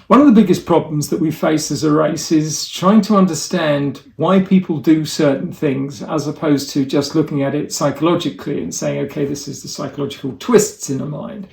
One of the biggest problems that we face as a race is trying to understand why people do certain things, as opposed to just looking at it psychologically and saying, okay, this is the psychological twists in the mind.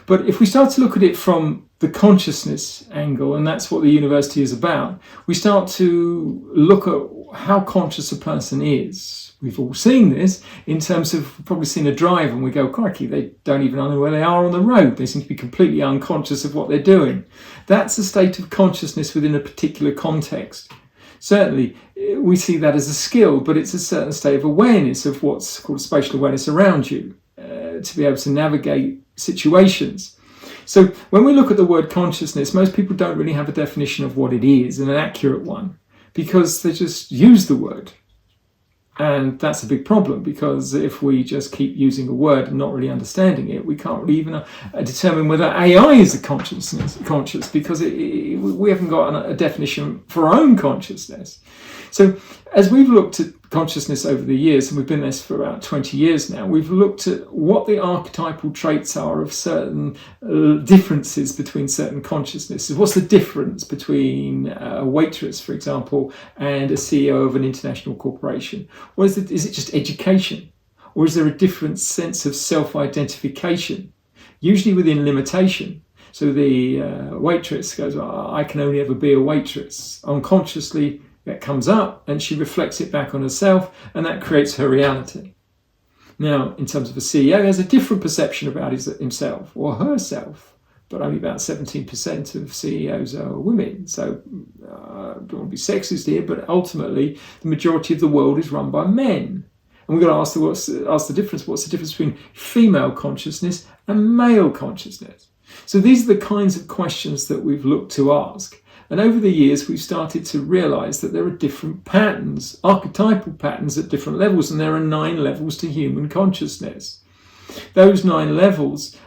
But if we start to look at it from the consciousness angle, and that's what the university is about, we start to look at how conscious a person is. We've all seen this in terms of probably seen a driver and we go, crikey, they don't even know where they are on the road. They seem to be completely unconscious of what they're doing. That's a state of consciousness within a particular context. Certainly, we see that as a skill, but it's a certain state of awareness of what's called spatial awareness around you, to be able to navigate situations. So when we look at the word consciousness, most people don't really have a definition of what it is, and an accurate one, because they just use the word. And that's a big problem, because if we just keep using a word and not really understanding it, we can't really even determine whether AI is conscious, because we haven't got a definition for our own consciousness. So as we've looked at consciousness over the years, and we've been this for about 20 years now, we've looked at what the archetypal traits are of certain differences between certain consciousnesses. What's the difference between a waitress, for example, and a CEO of an international corporation? What is it? Is it just education? Or is there a different sense of self-identification, usually within limitation? So the waitress goes, I can only ever be a waitress. Unconsciously, that comes up and she reflects it back on herself, and that creates her reality. Now, in terms of a CEO, he has a different perception about himself or herself, but only about 17% of CEOs are women. So I don't want to be sexist here, but ultimately the majority of the world is run by men. And we've got to ask the difference. What's the difference between female consciousness and male consciousness? So these are the kinds of questions that we've looked to ask. And over the years, we've started to realize that there are different patterns, archetypal patterns at different levels, and there are 9 levels to human consciousness. Those 9 levels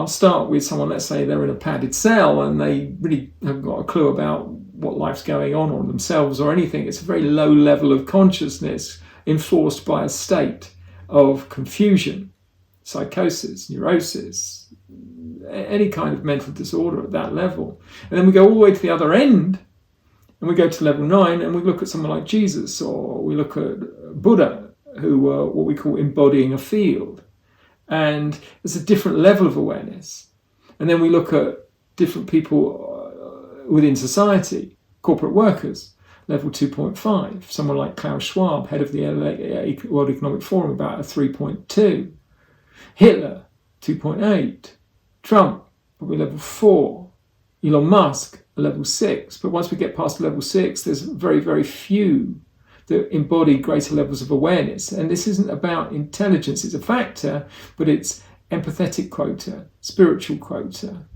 start with someone, let's say they're in a padded cell and they really haven't got a clue about what life's going on or themselves or anything. It's a very low level of consciousness enforced by a state of confusion, psychosis, neurosis, any kind of mental disorder at that level. And then we go all the way to the other end, and we go to level 9, and we look at someone like Jesus, or we look at Buddha, who were what we call embodying a field. And there's a different level of awareness. And then we look at different people within society, corporate workers, level 2.5. Someone like Klaus Schwab, head of the World Economic Forum, about a 3.2. Hitler, 2.8. Trump, probably level 4. Elon Musk, a level 6. But once we get past level 6, there's very, very few that embody greater levels of awareness. And this isn't about intelligence. It's a factor, but it's empathetic quota, spiritual quota.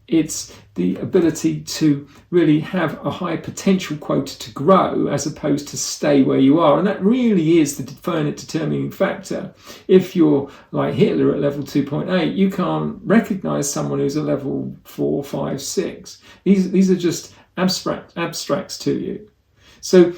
It's the ability to really have a high potential quota to grow as opposed to stay where you are. And that really is the determining factor. If you're like Hitler at level 2.8, you can't recognize someone who's at level 4, 5, 6. These are just abstracts to you. So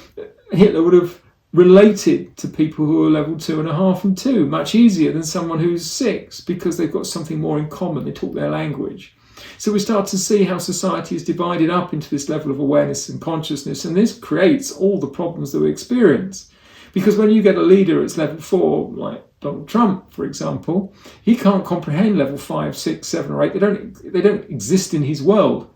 Hitler would have related to people who are level 2.5 and 2 much easier than someone who's 6, because they've got something more in common. They talk their language. So we start to see how society is divided up into this level of awareness and consciousness, and this creates all the problems that we experience. Because when you get a leader at level 4, like Donald Trump, for example, he can't comprehend level 5, 6, 7, or 8. They don't exist in his world.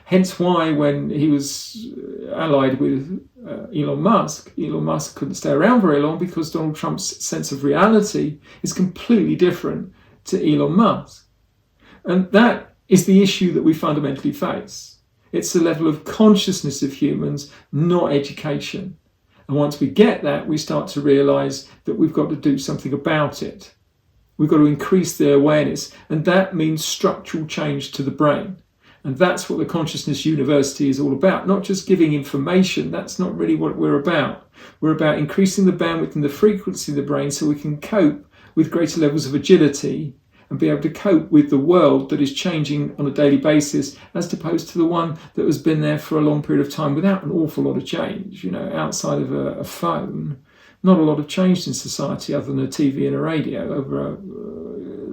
Hence why when he was allied with Elon Musk couldn't stay around very long, because Donald Trump's sense of reality is completely different to Elon Musk. And that is the issue that we fundamentally face. It's the level of consciousness of humans, not education. And once we get that, we start to realize that we've got to do something about it. We've got to increase the awareness, and that means structural change to the brain. And that's what the Consciousness University is all about. Not just giving information, that's not really what we're about. We're about increasing the bandwidth and the frequency of the brain so we can cope with greater levels of agility and be able to cope with the world that is changing on a daily basis, as opposed to the one that has been there for a long period of time without an awful lot of change. You know, outside of a phone, not a lot of change in society other than a TV and a radio over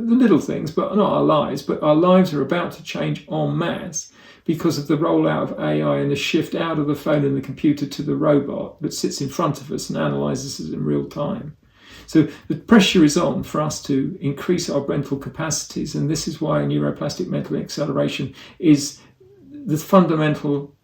little things, but not our lives, but our lives are about to change en masse because of the rollout of AI and the shift out of the phone and the computer to the robot that sits in front of us and analyzes us in real time. So the pressure is on for us to increase our mental capacities, and this is why neuroplastic mental acceleration is the fundamental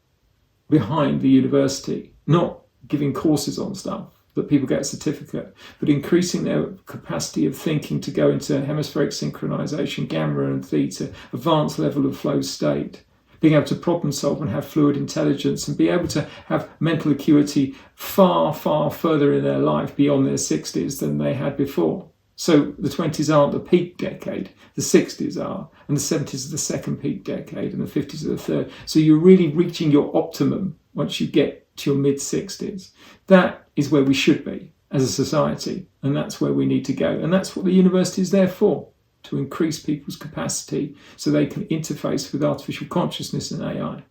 behind the university, not giving courses on stuff that people get a certificate, but increasing their capacity of thinking to go into hemispheric synchronization, gamma and theta, advanced level of flow state, being able to problem solve and have fluid intelligence and be able to have mental acuity far, far further in their life beyond their 60s than they had before. So the 20s aren't the peak decade, the 60s are, and the 70s are the second peak decade, and the 50s are the third. So you're really reaching your optimum once you get to your mid-60s. That is where we should be as a society, and that's where we need to go. And that's what the university is there for, to increase people's capacity so they can interface with artificial consciousness and AI.